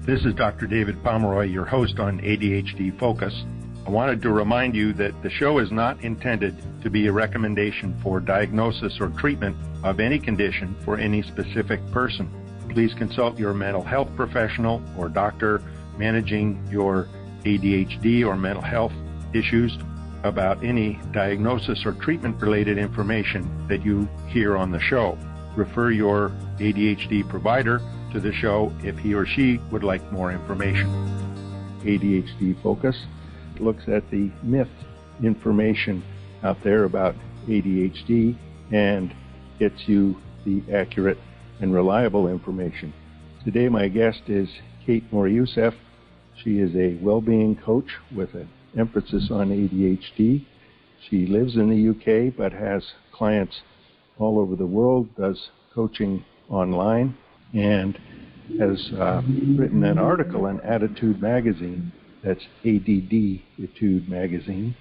This is Dr. David Pomeroy, your host on ADHD Focus. I wanted to remind you that the show is not intended to be a recommendation for diagnosis or treatment of any condition for any specific person. Please consult your mental health professional or doctor managing your ADHD or mental health issues about any diagnosis or treatment-related information that you hear on the show. Refer your ADHD provider to the show if he or she would like more information. ADHD Focus looks at the myth information out there about ADHD and gets you the accurate and reliable information. Today my guest is Kate Moryoussef. She is a well-being coach with an emphasis on ADHD. She lives in the UK but has clients all over the world, does coaching online, and has written an article in Attitude magazine, that's ADD Etude magazine,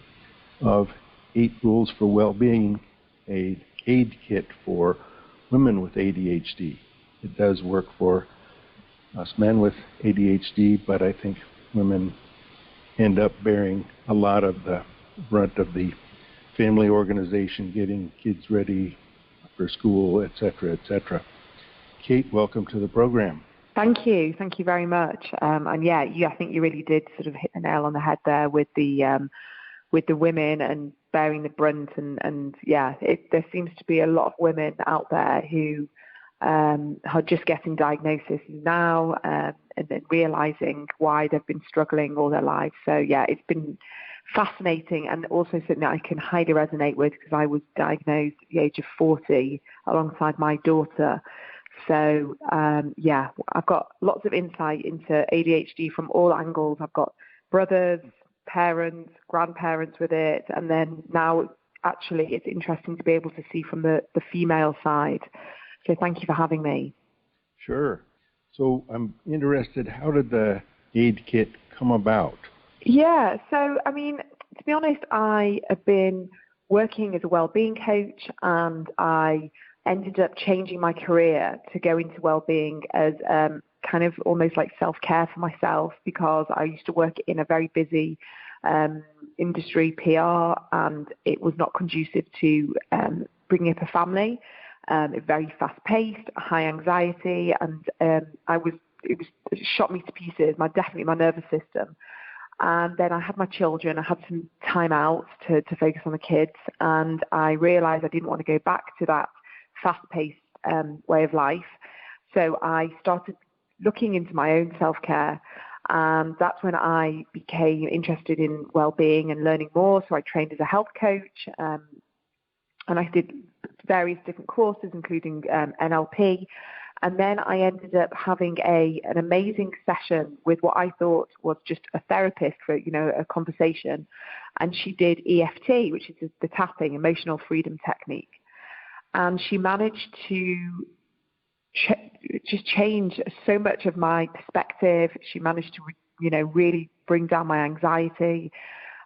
of 8 rules for well-being, an aid kit for women with ADHD. It does work for us men with ADHD, but I think women end up bearing a lot of the brunt of the family organization, getting kids ready for school, etc., etc. Kate, welcome to the program. Thank you. Thank you very much. And yeah, I think you really did sort of hit the nail on the head there with the women and bearing the brunt. And yeah, there seems to be a lot of women out there who are just getting diagnoses now and then realizing why they've been struggling all their lives. So yeah, it's been fascinating and also something that I can highly resonate with because I was diagnosed at the age of 40 alongside my daughter. So, yeah, I've got lots of insight into ADHD from all angles. I've got brothers, parents, grandparents with it. And then now, actually, it's interesting to be able to see from the female side. So thank you for having me. Sure. So I'm interested, how did the aid kit come about? Yeah, so, I mean, to be honest, I have been working as a well-being coach and I ended up changing my career to go into well-being as kind of almost like self-care for myself because I used to work in a very busy industry, PR, and it was not conducive to bringing up a family. Very fast-paced, high anxiety, and it shot me to pieces, definitely my nervous system. And then I had my children, I had some time out to focus on the kids, and I realized I didn't want to go back to that fast-paced way of life. So I started looking into my own self-care, and that's when I became interested in well-being and learning more. So I trained as a health coach, and I did various different courses, including NLP. And then I ended up having an amazing session with what I thought was just a therapist for, a conversation. And she did EFT, which is the tapping, emotional freedom technique. And she managed to just change so much of my perspective. She managed to, really bring down my anxiety.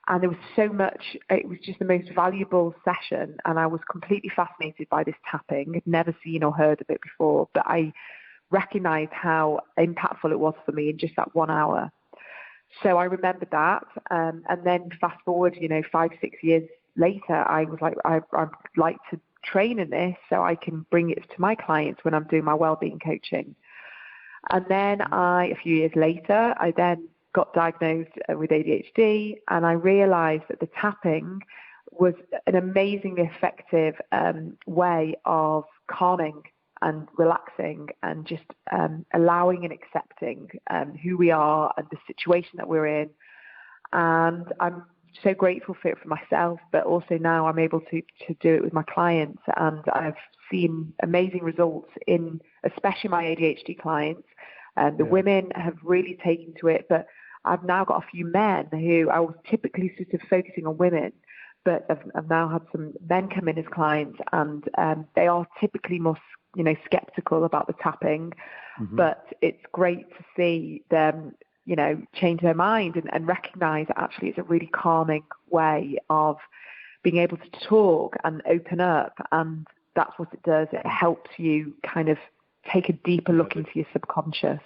And there was so much, it was just the most valuable session. And I was completely fascinated by this tapping. I'd never seen or heard of it before, but I recognized how impactful it was for me in just that 1 hour. So I remembered that. And then fast forward, 5-6 years later, I was like, I'd like to train in this so I can bring it to my clients when I'm doing my wellbeing coaching. And then a few years later, I then got diagnosed with ADHD, and I realized that the tapping was an amazingly effective way of calming and relaxing and just allowing and accepting who we are and the situation that we're in. And I'm so grateful for it for myself, but also now I'm able to do it with my clients, and I've seen amazing results in especially my ADHD clients. Women have really taken to it, but I've now got a few men who I was typically sort of focusing on women, but I've now had some men come in as clients, and they are typically more, skeptical about the tapping, but it's great to see them, change their mind and recognize that actually it's a really calming way of being able to talk and open up, and that's what it does. It helps you kind of take a deeper look into your subconscious.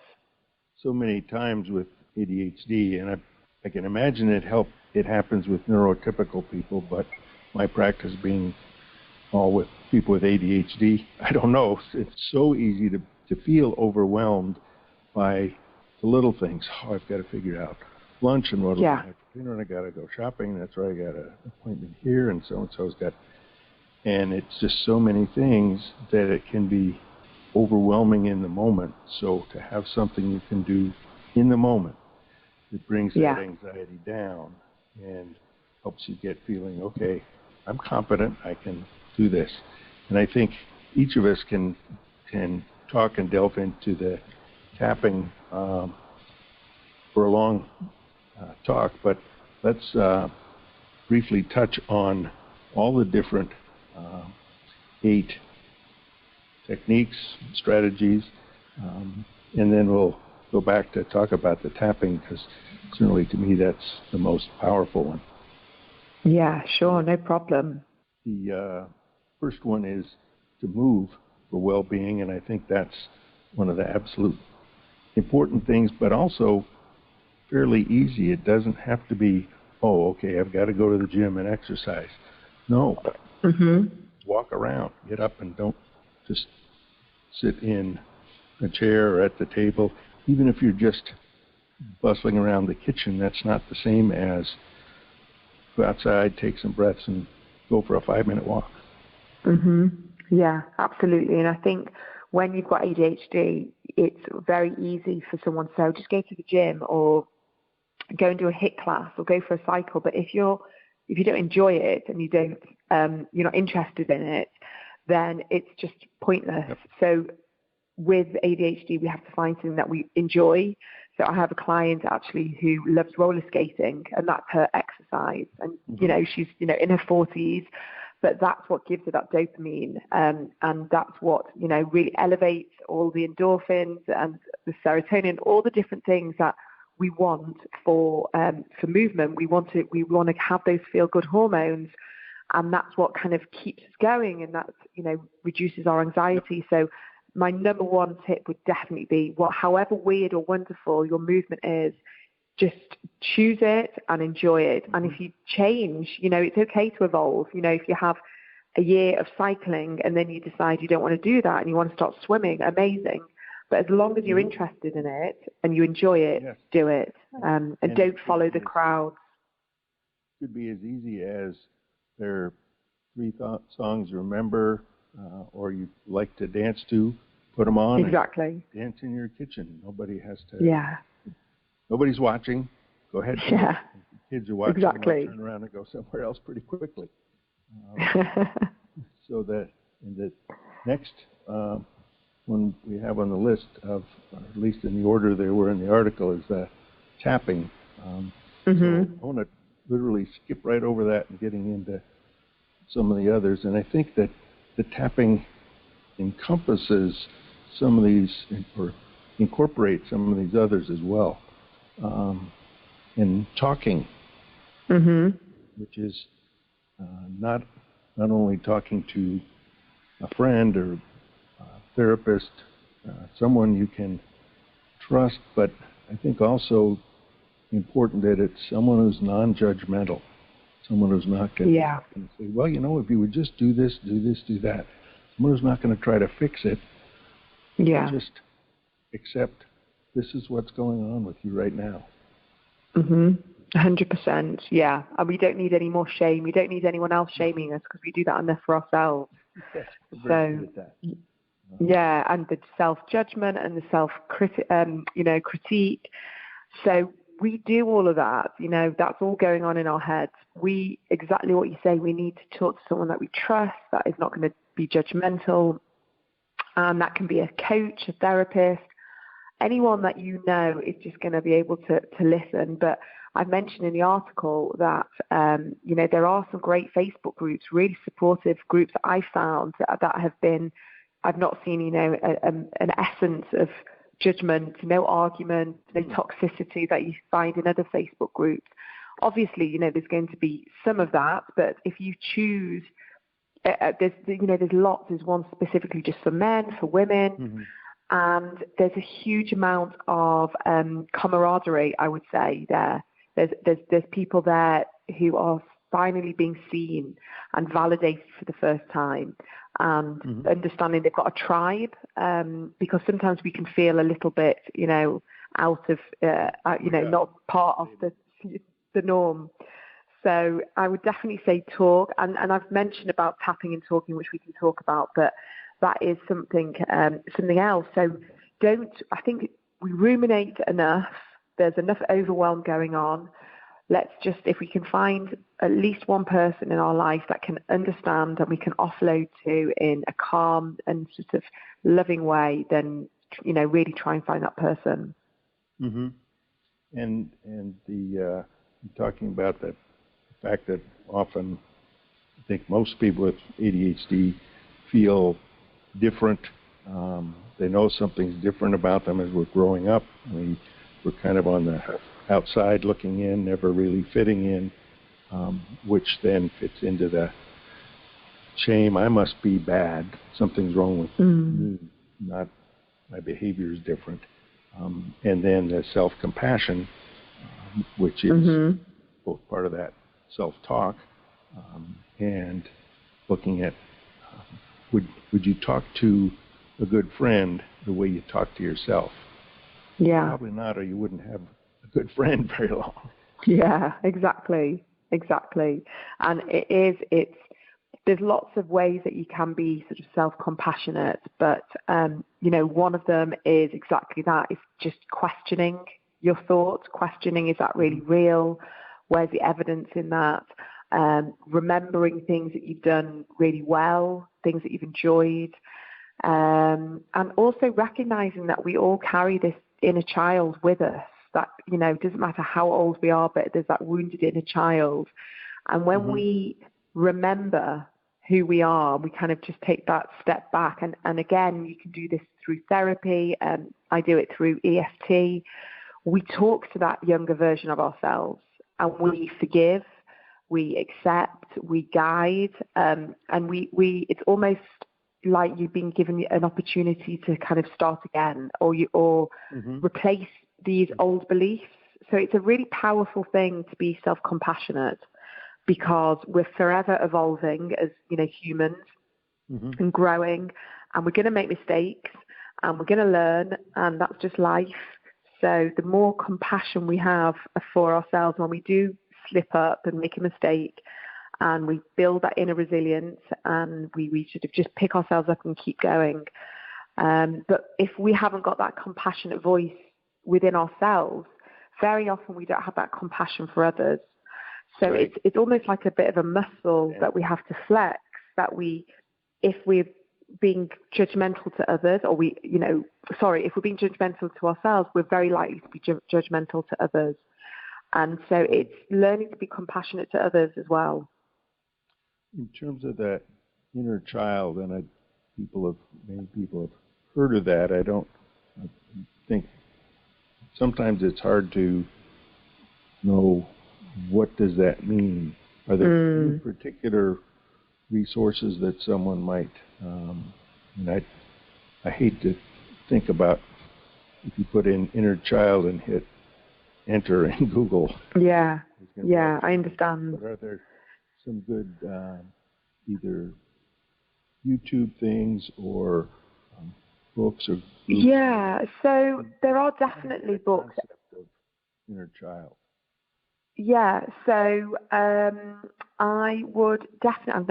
so many times with ADHD, and I can imagine it happens with neurotypical people, but my practice being all with people with ADHD, I don't know. It's so easy to feel overwhelmed by the little things. Oh, I've got to figure out lunch, and what do I have for dinner, and I got to go shopping. That's right, I got an appointment here, and so-and-so's got... And it's just so many things that it can be overwhelming in the moment. So to have something you can do in the moment that brings that anxiety down and helps you get feeling, okay, I'm competent, I can do this. And I think each of us can talk and delve into the tapping for a long talk, but let's briefly touch on all the different 8 techniques, strategies, and then we'll go back to talk about the tapping, because certainly to me that's the most powerful one. Yeah, sure, no problem. The first one is to move for well-being, and I think that's one of the absolute important things, but also fairly easy. It doesn't have to be, oh, okay, I've got to go to the gym and exercise. No. Walk around, get up, and don't just sit in a chair or at the table. Even if you're just bustling around the kitchen, that's not the same as go outside, take some breaths, and go for a 5-minute walk. Yeah, absolutely. And I think when you've got ADHD, it's very easy for someone to say, oh, just go to the gym or go and do a HIIT class or go for a cycle. But if you don't enjoy it and you're not interested in it, then it's just pointless. Yep. So with ADHD, we have to find something that we enjoy. So I have a client actually who loves roller skating, and that's her exercise. And she's in her 40s, but that's what gives her that dopamine, and that's what really elevates all the endorphins and the serotonin, all the different things that we want for movement. We want to have those feel-good hormones, and that's what kind of keeps us going, and that's reduces our anxiety. So my number one tip would definitely be, however weird or wonderful your movement is, just choose it and enjoy it. And if you change, it's okay to evolve. If you have a year of cycling and then you decide you don't want to do that and you want to start swimming, amazing. But as long as you're interested in it and you enjoy it, do it. And don't follow the crowd. It could be as easy as there are 3 songs you remember or you like to dance to, put them on. Exactly. Dance in your kitchen. Nobody has to. Yeah. Nobody's watching. Go ahead. Yeah. Kids are watching. Exactly. Turn around and go somewhere else pretty quickly. So that in the next one we have on the list of, at least in the order they were in the article, is tapping. So I want to literally skip right over that and getting into some of the others. And I think that the tapping encompasses some of these, or incorporates some of these others as well. And talking, which is not only talking to a friend or a therapist, someone you can trust, but I think also important that it's someone who's non-judgmental, someone who's not going to say, well, if you would just do this, do that. Someone who's not going to try to fix it. Just accept this is what's going on with you right now. 100%. Yeah. And we don't need any more shame. We don't need anyone else shaming us, because we do that enough for ourselves. And the self-judgment and the critique. So we do all of that. That's all going on in our heads. Exactly what you say, we need to talk to someone that we trust, that is not going to be judgmental. And that can be a coach, a therapist, anyone that is just going to be able to listen. But I mentioned in the article that, there are some great Facebook groups, really supportive groups that I found that have been, I've not seen, an essence of judgment, no argument, no toxicity that you find in other Facebook groups. Obviously, there's going to be some of that, but if you choose, there's lots. There's one specifically just for men, for women. and there's a huge amount of camaraderie, I would say. There's people there who are finally being seen and validated for the first time, and understanding they've got a tribe, because sometimes we can feel a little bit, out of, not part of the norm. So I would definitely say talk, and I've mentioned about tapping and talking, which we can talk about, but that is something else. So I think we ruminate enough. There's enough overwhelm going on. Let's just, if we can find at least one person in our life that can understand and we can offload to in a calm and sort of loving way, then, really try and find that person. Mm-hmm. And the talking about that fact that often, I think most people with ADHD feel different. They know something's different about them as we're growing up. We're kind of on the outside looking in, never really fitting in, which then fits into the shame. I must be bad. Something's wrong with me. Not my behavior is different. And then the self-compassion, which is both part of that self-talk and looking at would you talk to a good friend the way you talk to yourself? Yeah. Probably not, or you wouldn't have a good friend very long. Yeah, exactly. And there's lots of ways that you can be sort of self-compassionate, but one of them is exactly that. It's just questioning your thoughts, questioning, is that really real? Where's the evidence in that? Remembering things that you've done really well, things that you've enjoyed, and also recognizing that we all carry this inner child with us. That, it doesn't matter how old we are, but there's that wounded inner child. And when we remember who we are, we kind of just take that step back. And again, you can do this through therapy. I do it through EFT. We talk to that younger version of ourselves, and we forgive, we accept, we guide, and we it's almost like you've been given an opportunity to kind of start again, or replace these old beliefs. So it's a really powerful thing to be self-compassionate, because we're forever evolving as humans and growing, and we're going to make mistakes, and we're going to learn, and that's just life. So the more compassion we have for ourselves when we do slip up and make a mistake, and we build that inner resilience, and we sort of just pick ourselves up and keep going. But if we haven't got that compassionate voice within ourselves, very often we don't have that compassion for others. So it's almost like a bit of a muscle that we have to flex, that if we're being judgmental to others, or if we're being judgmental to ourselves, we're very likely to be judgmental to others. And so it's learning to be compassionate to others as well. In terms of that inner child, and many people have heard of that. I think sometimes it's hard to know what does that mean. Are there any particular resources that someone might? I hate to think about if you put in inner child and hit enter in Google. Yeah, I understand. But are there some good either YouTube things or books or? Yeah, so there are definitely books. Of inner child. Yeah, so I would definitely,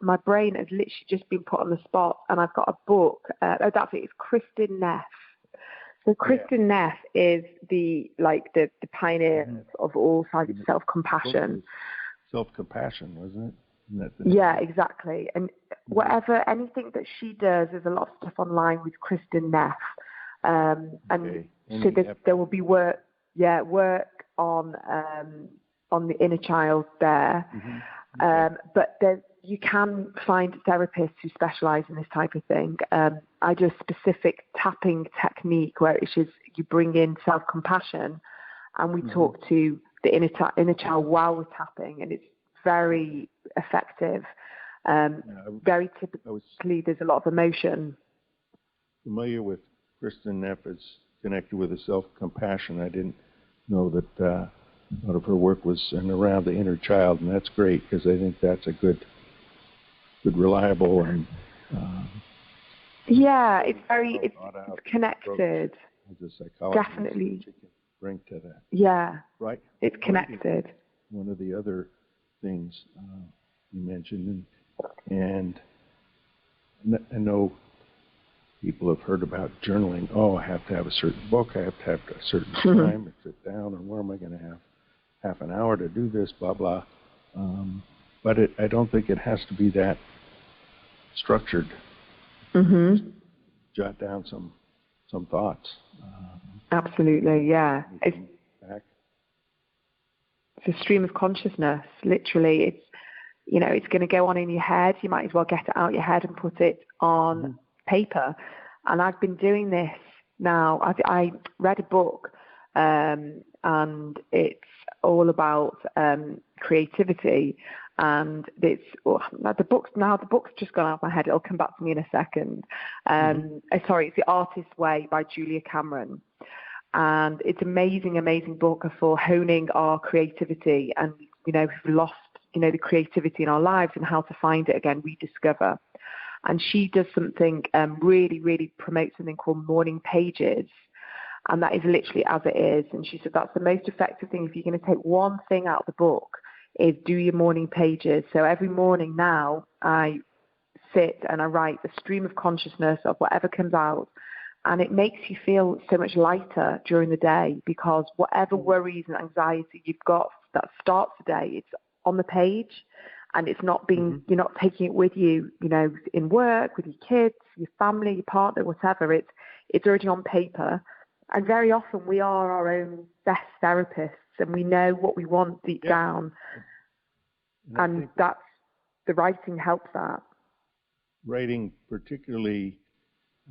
my brain has literally just been put on the spot, and I've got a book. That's it. It's Kristin Neff. So Kristin Neff is the pioneer of all sides of self-compassion. Self-compassion, wasn't it? Yeah, exactly. And anything that she does, there's a lot of stuff online with Kristin Neff. So there will be work on the inner child there. But you can find therapists who specialize in this type of thing. I do a specific tapping technique where it's just you bring in self-compassion, and we talk to the inner child while we're tapping, and it's very effective. Very typically, there's a lot of emotion. Familiar with Kristen Neff is connected with a self-compassion. I didn't know that a lot of her work was in around the inner child, and that's great because I think that's a good, reliable, and it's connected. As a psychologist, Definitely. you can bring to that. Yeah. Right. It's connected. One of the other things you mentioned, and I know people have heard about journaling. Oh, I have to have a certain book. I have to have a certain time to sit down, and where am I going to have half an hour to do this, blah, blah. But I don't think it has to be that structured. Mm-hmm. Jot down some thoughts. Absolutely, yeah. It's a stream of consciousness, literally. It's, it's going to go on in your head. You might as well get it out your head and put it on paper. And I've been doing this now. I read a book, and it's all about creativity. And it's the book's just gone out of my head. It'll come back to me in a second. It's The Artist's Way by Julia Cameron. And it's amazing book for honing our creativity. And, we've lost, the creativity in our lives and how to find it again, rediscover. And she does something, really promotes something called morning pages. And that is literally as it is. And she said that's the most effective thing. If you're going to take one thing out of the book, is do your morning pages. So every morning now I sit and I write the stream of consciousness of whatever comes out. And it makes you feel so much lighter during the day because whatever worries and anxiety you've got that starts the day, it's on the page and it's not being, you're not taking it with you, in work, with your kids, your family, your partner, whatever. It's already on paper. And very often we are our own best therapists and we know what we want deep down. And that's, the writing helps that. Writing particularly,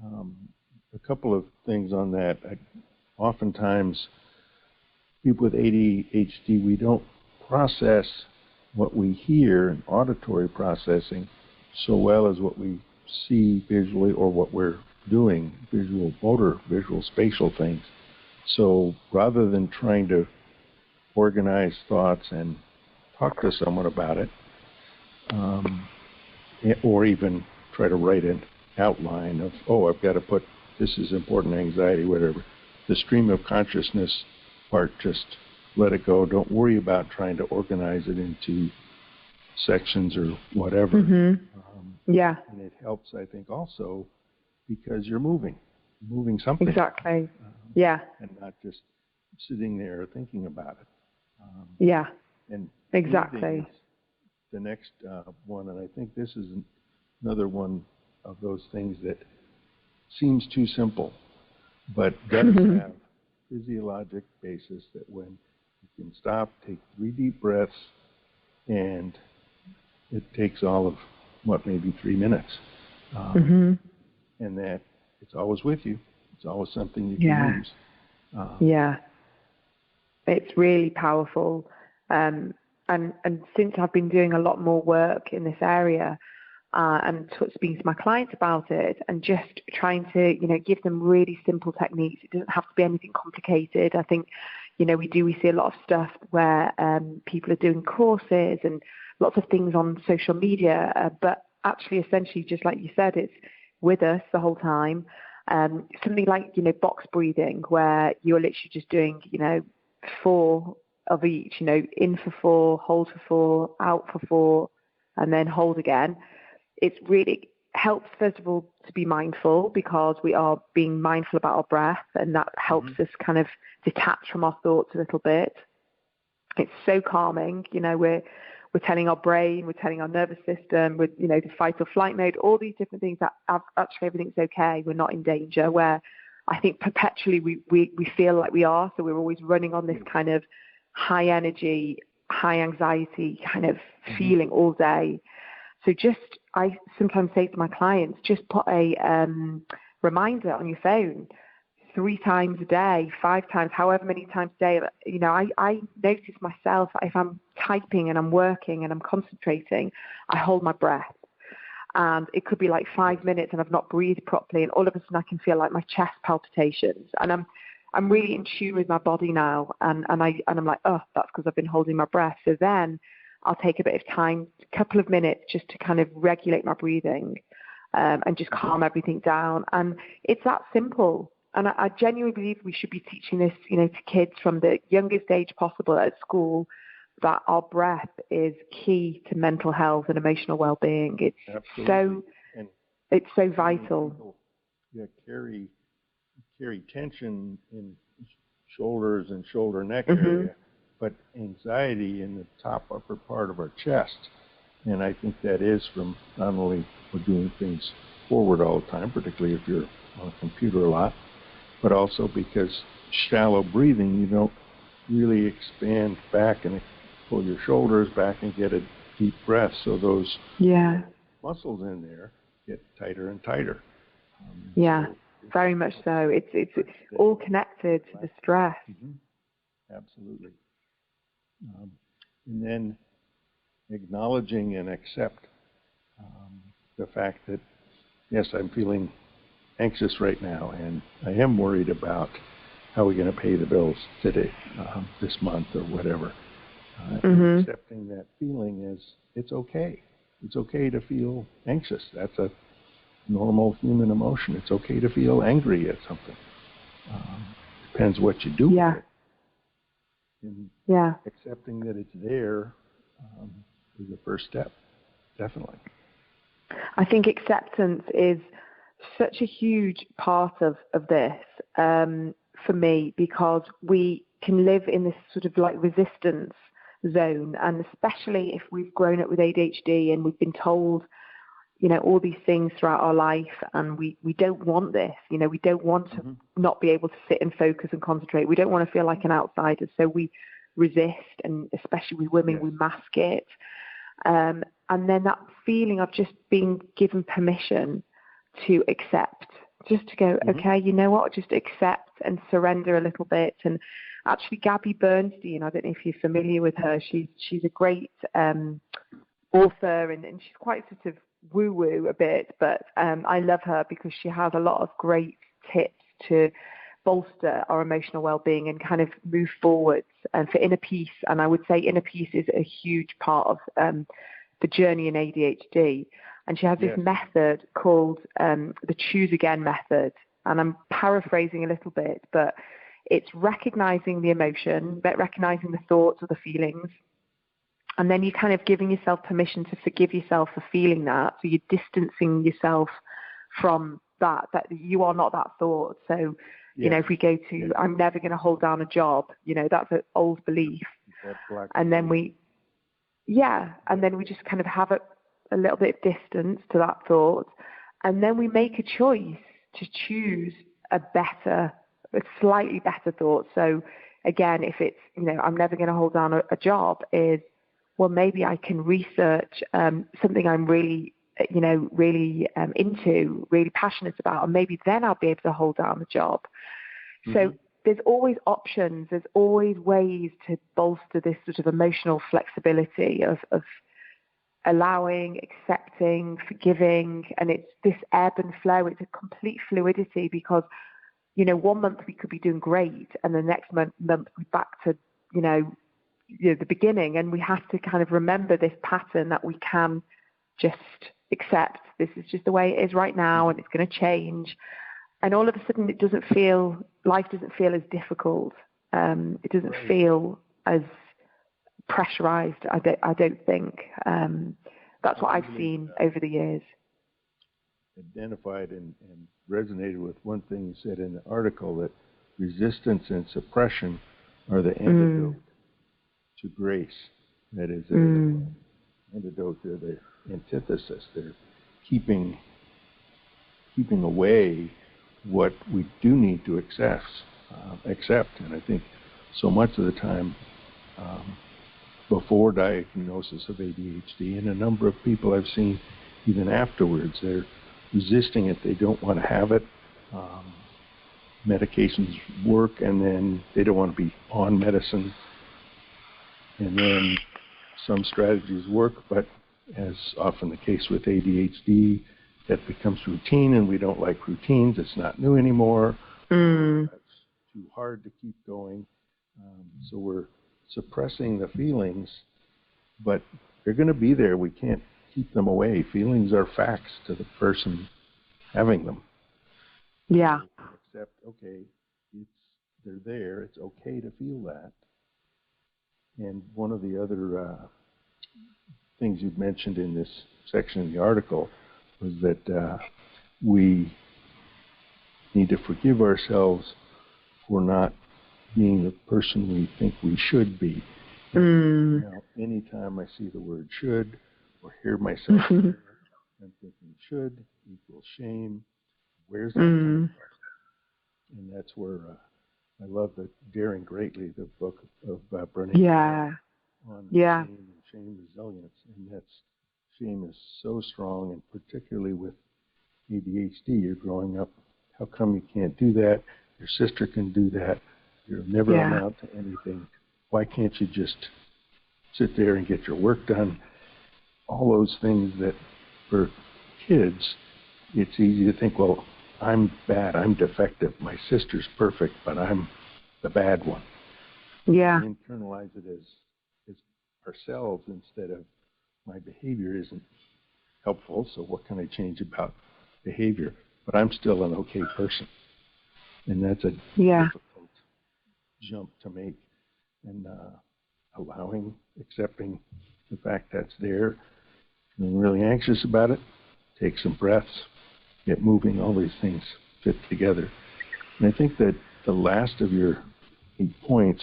a couple of things on that. Oftentimes, people with ADHD, we don't process what we hear in auditory processing so well as what we see visually or what we're doing, visual motor, visual spatial things. So rather than trying to organize thoughts and talk to someone about it, or even try to write an outline of, I've got to put, this is important, anxiety, whatever. The stream of consciousness part, just let it go. Don't worry about trying to organize it into sections or whatever. And it helps, I think, also because you're moving something. Exactly. And not just sitting there thinking about it. And exactly. The next one, and I think this is another one of those things that seems too simple, but does have physiologic basis, that when you can stop, take 3 deep breaths, and it takes all of, maybe 3 minutes. And that it's always with you. It's always something you can use. It's really powerful. And since I've been doing a lot more work in this area, and speaking to my clients about it and just trying to, give them really simple techniques. It doesn't have to be anything complicated. I think, we see a lot of stuff where people are doing courses and lots of things on social media, but actually, essentially, just like you said, it's with us the whole time. Something like, box breathing, where you're literally just doing, 4 of each, in for 4, hold for 4, out for 4, and then hold again. It really helps, first of all, to be mindful because we are being mindful about our breath, and that helps us kind of detach from our thoughts a little bit. It's so calming. We're telling our brain, we're telling our nervous system, with the fight or flight mode, all these different things that actually everything's okay. We're not in danger, where I think perpetually we feel like we are. So we're always running on this kind of high energy, high anxiety kind of feeling all day. So I sometimes say to my clients, just put a reminder on your phone 3 times a day, 5 times, however many times a day. I notice myself, if I'm typing and I'm working and I'm concentrating, I hold my breath. And it could be like 5 minutes and I've not breathed properly, and all of a sudden I can feel like my chest palpitations, and I'm really in tune with my body now, and I'm like, oh, that's because I've been holding my breath. So then I'll take a bit of time, a couple of minutes, just to kind of regulate my breathing, and just calm everything down. And it's that simple. And I genuinely believe we should be teaching this, to kids from the youngest age possible at school, that our breath is key to mental health and emotional well-being. It's so vital. People, carry tension in shoulders and shoulder neck area, but anxiety in the top upper part of our chest. And I think that is from not only we're doing things forward all the time, particularly if you're on a computer a lot, but also because shallow breathing, you don't really expand back and pull your shoulders back and get a deep breath. So those muscles in there get tighter and tighter. Very much so. It's all connected to the stress. Absolutely. And then acknowledging and accept the fact that, yes, I'm feeling anxious right now, and I am worried about how we're going to pay the bills today, this month or whatever. And accepting that feeling is, it's okay. It's okay to feel anxious. That's a normal human emotion. It's okay to feel angry at something. Depends what you do with it. And accepting that it's there is the first step, definitely. I think acceptance is such a huge part of this for me, because we can live in this sort of like resistance zone, and especially if we've grown up with ADHD and we've been told, all these things throughout our life, and we don't want this, we don't want to not be able to sit and focus and concentrate. We don't want to feel like an outsider, so we resist, and especially with women, we mask it. And then that feeling of just being given permission to accept, just to go, okay, you know what, just accept and surrender a little bit. And actually, Gabby Bernstein, I don't know if you're familiar with her, she's a great author, and she's quite sort of woo-woo a bit, but I love her because she has a lot of great tips to bolster our emotional well-being and kind of move forwards and for inner peace. And I would say inner peace is a huge part of the journey in ADHD. And she has this method called the Choose Again method. And I'm paraphrasing a little bit, but it's recognizing the emotion, but recognizing the thoughts or the feelings. And then you're kind of giving yourself permission to forgive yourself for feeling that. So you're distancing yourself from that you are not that thought. So, if we go to, I'm never going to hold down a job, that's an old belief. And then we just kind of have a little bit of distance to that thought. And then we make a choice to choose a slightly better thought. So again, if it's, I'm never going to hold down a job, is, well, maybe I can research something I'm really into, really passionate about, and maybe then I'll be able to hold down the job. So there's always options. There's always ways to bolster this sort of emotional flexibility of allowing, accepting, forgiving, and it's this ebb and flow. It's a complete fluidity, because, 1 month we could be doing great, and the next month we're back to, the beginning, and we have to kind of remember this pattern that we can just accept. This is just the way it is right now, and it's going to change. And all of a sudden, life doesn't feel as difficult. It doesn't feel as pressurized. I don't think. That's what I've seen over the years. Identified and resonated with one thing you said in the article, that resistance and suppression are the antidote to grace. That is, the antidote, they're the antithesis. They're keeping away what we do need to accept. And I think so much of the time, before diagnosis of ADHD, and a number of people I've seen even afterwards, they're resisting it. They don't want to have it. Medications work, and then they don't want to be on medicine. And then some strategies work, but as often the case with ADHD, that becomes routine, and we don't like routines. It's not new anymore. That's too hard to keep going. So we're suppressing the feelings, but they're going to be there. We can't keep them away. Feelings are facts to the person having them. Yeah. So accept, okay, they're there. It's okay to feel that. And one of the other things you've mentioned in this section of the article was that we need to forgive ourselves for not being the person we think we should be. Now, anytime I see the word should or hear myself, I'm thinking should equals shame. Where's that coming from? And that's where I love the Daring Greatly, the book of Brene on shame resilience. And that's shame is so strong, and particularly with ADHD, you're growing up. How come you can't do that? Your sister can do that. You'll never amount to anything. Why can't you just sit there and get your work done? All those things that for kids, it's easy to think, well, I'm bad, I'm defective. My sister's perfect, but I'm the bad one. Yeah. We internalize it as ourselves instead of my behavior isn't helpful, so what can I change about behavior? But I'm still an okay person. And that's a difficult jump to make. And accepting the fact that's there, feeling really anxious about it, take some breaths, get moving, all these things fit together. And I think that the last of your 8 points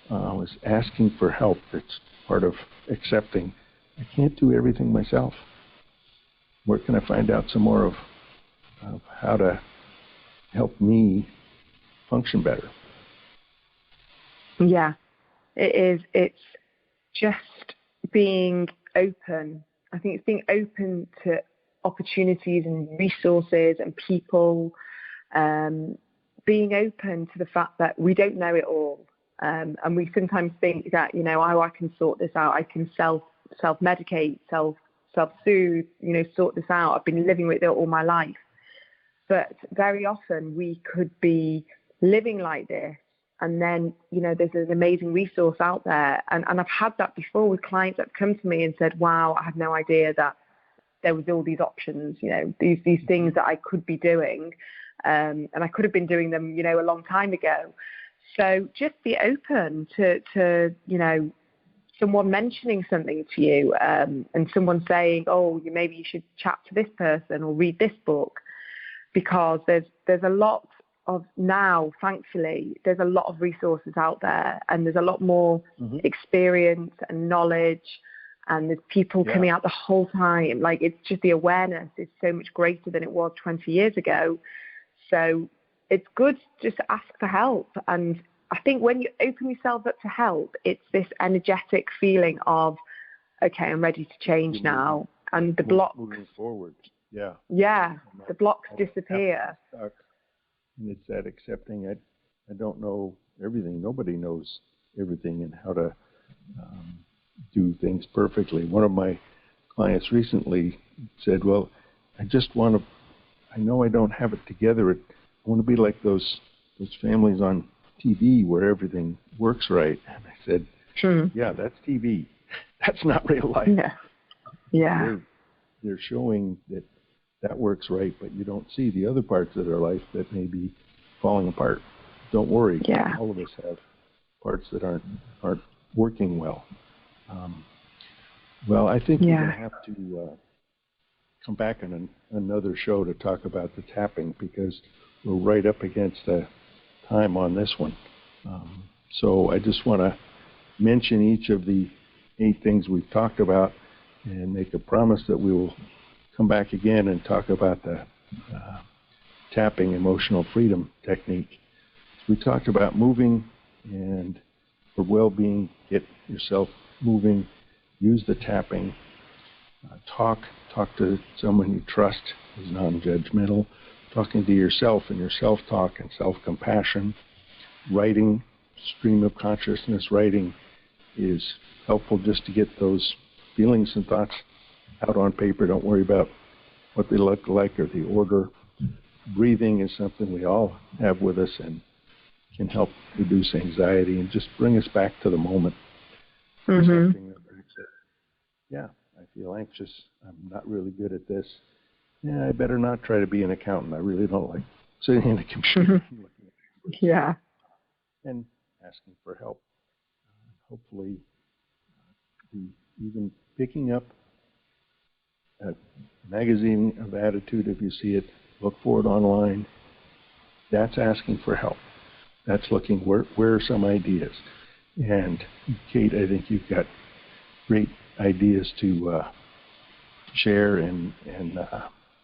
was asking for help. That's part of accepting. I can't do everything myself. Where can I find out some more of how to help me function better? Yeah, it is. It's just being open. I think it's being open to opportunities and resources and people, being open to the fact that we don't know it all. And we sometimes think that, I can sort this out. I can self-medicate, self-soothe, sort this out. I've been living with it all my life. But very often we could be living like this. And then, there's an amazing resource out there. And I've had that before with clients that have come to me and said, wow, I had no idea that there was all these options, these things that I could be doing. And I could have been doing them, a long time ago. So just be open to someone mentioning something to you, and someone saying, oh, maybe you should chat to this person or read this book, because there's a lot of now, thankfully, there's a lot of resources out there, and there's a lot more experience and knowledge, and there's people coming out the whole time. Like, it's just the awareness is so much greater than it was 20 years ago. So it's good just to ask for help. And I think when you open yourself up to help, it's this energetic feeling of, okay, I'm ready to change now. And the blocks. Moving forward. Yeah. Yeah. The blocks disappear. And it's that accepting I don't know everything. Nobody knows everything and how to do things perfectly. One of my clients recently said, well, I know I don't have it together. I want to be like those families on TV where everything works right. And I said, yeah, that's TV. That's not real life. Yeah. They're showing that works right, but you don't see the other parts of their life that may be falling apart. Don't worry. Yeah. All of us have parts that aren't working well. Well, I think we're going to have to come back on another show to talk about the tapping, because we're right up against the time on this one. So I just want to mention each of the 8 things we've talked about and make a promise that we will come back again and talk about the tapping emotional freedom technique. We talked about moving, and for well-being, get yourself moving, use the tapping, talk to someone you trust is non-judgmental, talking to yourself and your self-talk and self-compassion, writing, stream of consciousness writing is helpful just to get those feelings and thoughts out on paper. Don't worry about what they look like or the order. Breathing is something we all have with us and can help reduce anxiety and just bring us back to the moment. Mm-hmm. Yeah, I feel anxious. I'm not really good at this. Yeah, I better not try to be an accountant. I really don't like sitting in a computer and looking at numbers. Yeah. And asking for help. Hopefully, even picking up a magazine of Attitude, if you see it, look for it online. That's asking for help. That's looking where are some ideas. And Kate, I think you've got great ideas to share and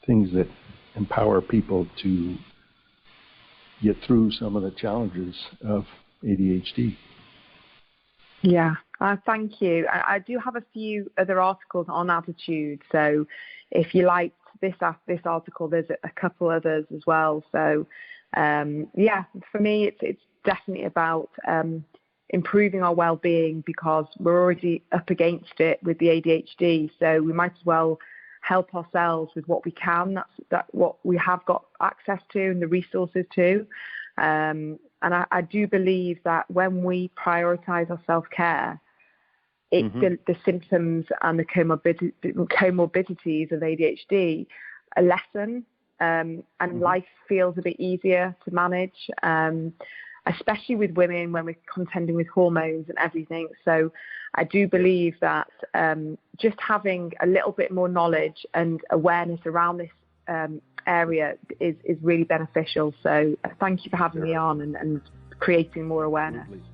things that empower people to get through some of the challenges of ADHD. Yeah, thank you. I do have a few other articles on attitude, so if you liked this article, there's a couple others as well. So, yeah, for me, it's definitely about improving our well-being because we're already up against it with the ADHD, so we might as well help ourselves with what we can. That's what we have got access to and the resources to. And I do believe that when we prioritize our self-care, the symptoms and the comorbidities of ADHD lessen, and life feels a bit easier to manage, especially with women when we're contending with hormones and everything. So I do believe that just having a little bit more knowledge and awareness around this area is really beneficial. So thank you for having me on and creating more awareness. Absolutely.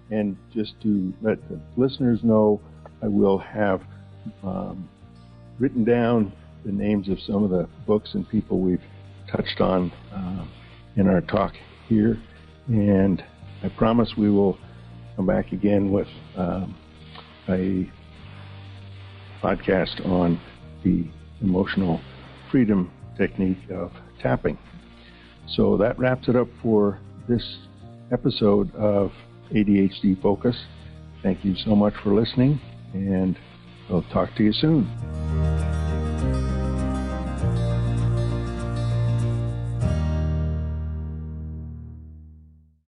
And just to let the listeners know, I will have written down the names of some of the books and people we've touched on in our talk here. And I promise we will come back again with a podcast on the emotional freedom technique of tapping. So that wraps it up for this episode of ADHD Focus. Thank you so much for listening, and I'll talk to you soon.